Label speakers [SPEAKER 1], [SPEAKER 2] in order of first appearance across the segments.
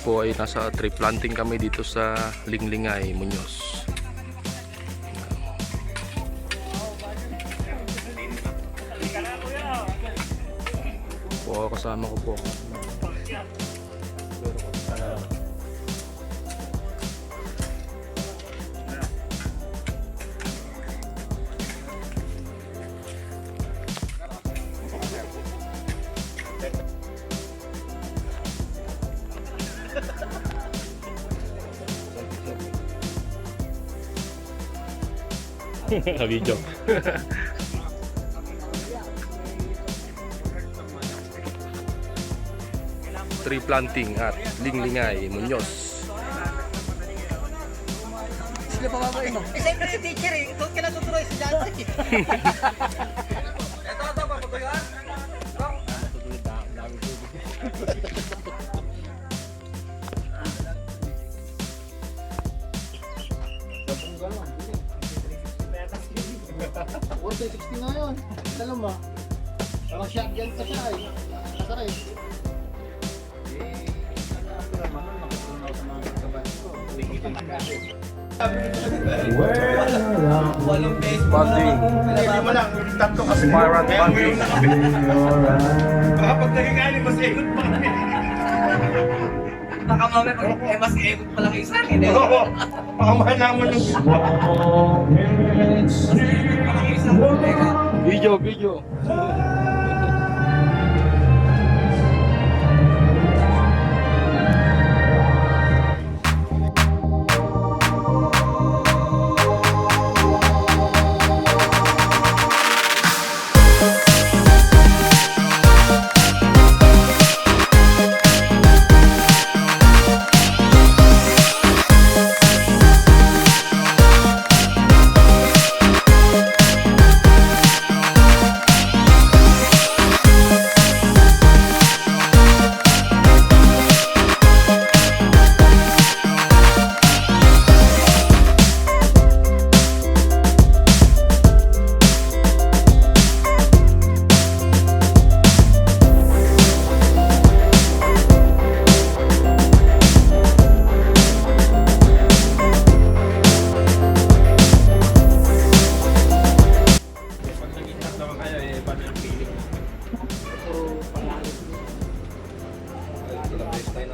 [SPEAKER 1] po ay nasa tree planting kami dito sa Linglingay, Muñoz. Po, kasama ko po. Video. Tree planting at Linglingay, Muñoz.
[SPEAKER 2] Sila pa babae mo? Eh, siyempre si teacher eh. Ito kinatutuloy si Dante. Ito, papaguyan.
[SPEAKER 3] Wala 60 na yun. Alam mo, parang shotgun pa siya eh. Kasara eh.
[SPEAKER 1] Bonding.
[SPEAKER 3] Hindi mo lang, tatlo kasi.
[SPEAKER 1] Pirate bonding.
[SPEAKER 3] Kapag naging mas ikot pa kami.
[SPEAKER 2] Baka mamaya pag mas ikot pala kayo sa akin eh.
[SPEAKER 3] Oo, baka mahalaman ng
[SPEAKER 1] Video, video.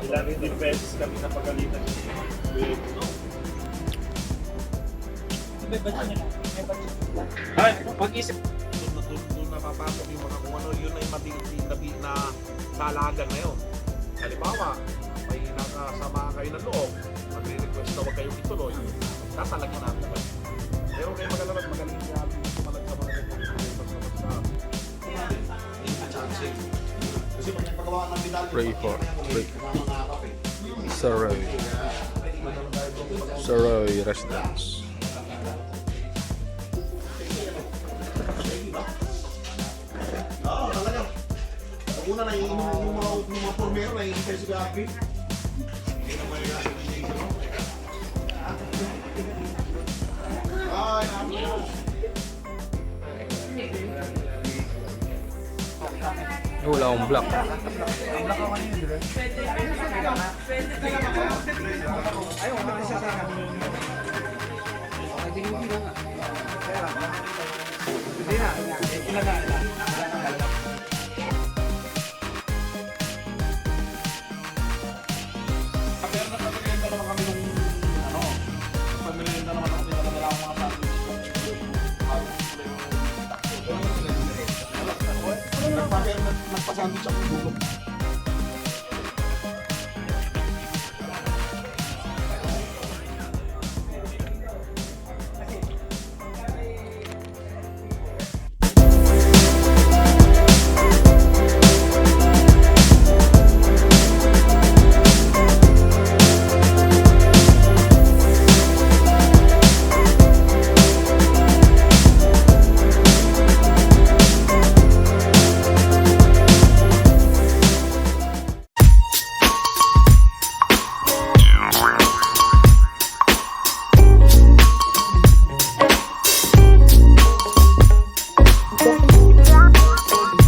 [SPEAKER 4] Ilang defense kami na pagalitan. Ay, pag-isip. Doon napapasok yung mga kung ano, yun ay mabigit na salagan na yun. Halimbawa, may nakasama kayo ng loob, magre-request na huwag kayong ituloy, tatalagyan natin naman. Pero kayo magalang magaling niya sumalag sa mga
[SPEAKER 1] Pray for Saroy. Saroy Residence.
[SPEAKER 3] Oo, talaga. Una na yung mga formero na yung si Gabi. Hindi na may ay,
[SPEAKER 1] Wala akong black.
[SPEAKER 3] nagpasandwich ako ng bulog.